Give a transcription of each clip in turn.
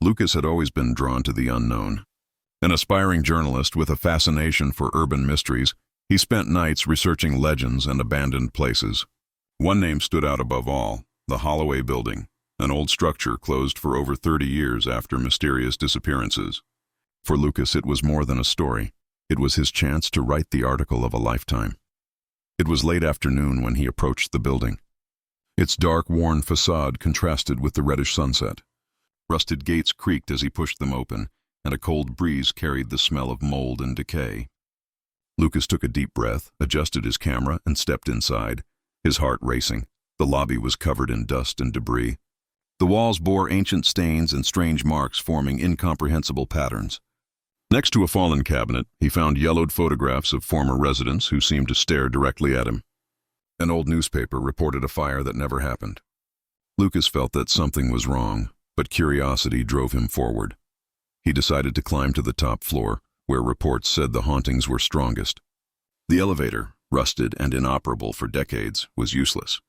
Lucas had always been drawn to the unknown. An aspiring journalist with a fascination for urban mysteries, he spent nights researching legends and abandoned places. One name stood out above all: the Holloway Building, an old structure closed for over 30 years after mysterious disappearances. For Lucas, it was more than a story. It was his chance to write the article of a lifetime. It was late afternoon when he approached the building. Its dark, worn facade contrasted with the reddish sunset. Rusted gates creaked as he pushed them open, and a cold breeze carried the smell of mold and decay. Lucas took a deep breath, adjusted his camera, and stepped inside, his heart racing. The lobby was covered in dust and debris. The walls bore ancient stains and strange marks forming incomprehensible patterns. Next to a fallen cabinet, he found yellowed photographs of former residents who seemed to stare directly at him. An old newspaper reported a fire that never happened. Lucas felt that something was wrong, but curiosity drove him forward. He decided to climb to the top floor, where reports said the hauntings were strongest. The elevator, rusted and inoperable for decades, was useless.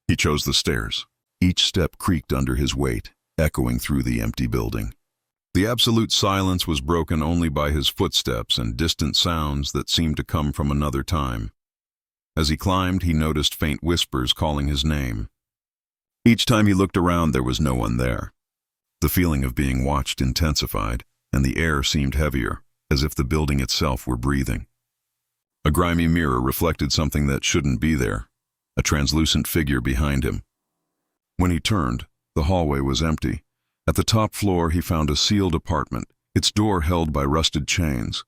He chose the stairs. Each step creaked under his weight, echoing through the empty building. The absolute silence was broken only by his footsteps and distant sounds that seemed to come from another time. As he climbed, he noticed faint whispers calling his name. Each time he looked around, there was no one there. The feeling of being watched intensified, and the air seemed heavier, as if the building itself were breathing. A grimy mirror reflected something that shouldn't be there, a translucent figure behind him. When he turned, the hallway was empty. At the top floor, he found a sealed apartment, its door held by rusted chains.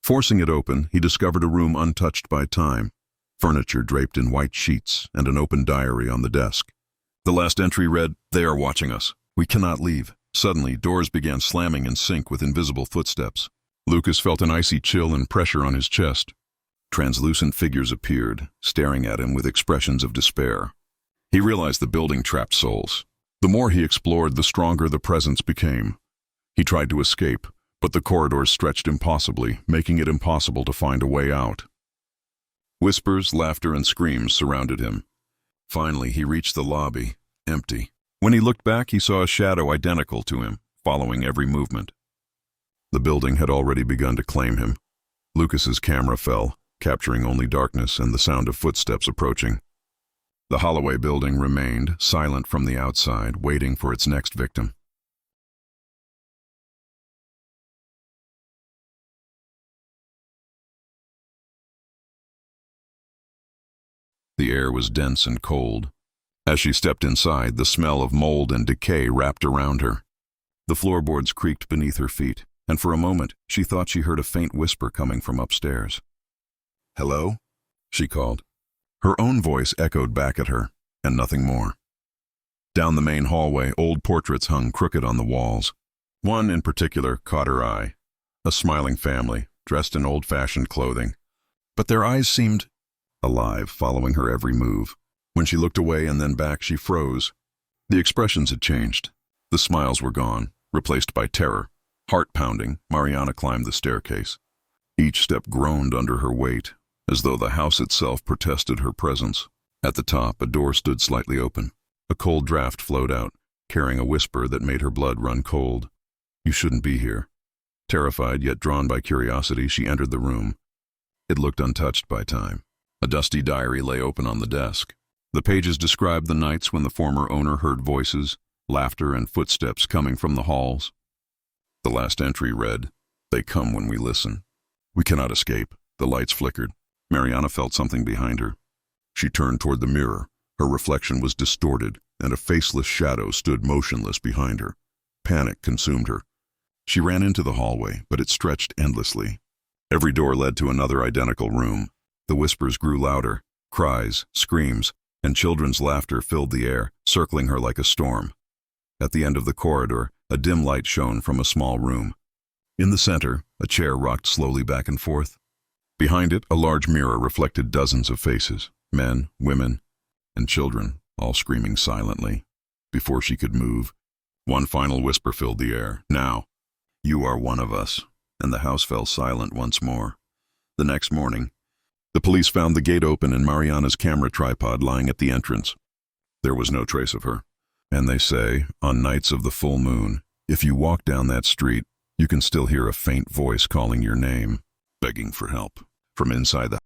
Forcing it open, he discovered a room untouched by time, furniture draped in white sheets and an open diary on the desk. The last entry read, "They are watching us. We cannot leave." Suddenly, doors began slamming in sync with invisible footsteps. Lucas felt an icy chill and pressure on his chest. Translucent figures appeared, staring at him with expressions of despair. He realized the building trapped souls. The more he explored, the stronger the presence became. He tried to escape, but the corridors stretched impossibly, making it impossible to find a way out. Whispers, laughter, and screams surrounded him. Finally, he reached the lobby, empty. When he looked back, he saw a shadow identical to him, following every movement. The building had already begun to claim him. Lucas's camera fell, capturing only darkness and the sound of footsteps approaching. The Holloway Building remained, silent from the outside, waiting for its next victim. The air was dense and cold. As she stepped inside, the smell of mold and decay wrapped around her. The floorboards creaked beneath her feet, and for a moment she thought she heard a faint whisper coming from upstairs. "Hello?" she called. Her own voice echoed back at her, and nothing more. Down the main hallway, old portraits hung crooked on the walls. One in particular caught her eye, a smiling family, dressed in old-fashioned clothing. But their eyes seemed alive, following her every move. When she looked away and then back, she froze. The expressions had changed. The smiles were gone, replaced by terror. Heart-pounding, Mariana climbed the staircase. Each step groaned under her weight, as though the house itself protested her presence. At the top, a door stood slightly open. A cold draft flowed out, carrying a whisper that made her blood run cold. "You shouldn't be here." Terrified yet drawn by curiosity, she entered the room. It looked untouched by time. A dusty diary lay open on the desk. The pages described the nights when the former owner heard voices, laughter, and footsteps coming from the halls. The last entry read, "They come when we listen." "We cannot escape." The lights flickered. Mariana felt something behind her. She turned toward the mirror. Her reflection was distorted, and a faceless shadow stood motionless behind her. Panic consumed her. She ran into the hallway, but it stretched endlessly. Every door led to another identical room. The whispers grew louder. Cries, screams, and children's laughter filled the air, circling her like a storm. At the end of the corridor, a dim light shone from a small room. In the center, a chair rocked slowly back and forth. Behind it, a large mirror reflected dozens of faces, men, women, and children, all screaming silently. Before she could move, one final whisper filled the air. "Now, you are one of us," and the house fell silent once more. The next morning, the police found the gate open and Mariana's camera tripod lying at the entrance. There was no trace of her, and they say, on nights of the full moon, If you walk down that street, you can still hear a faint voice calling your name, begging for help. From inside the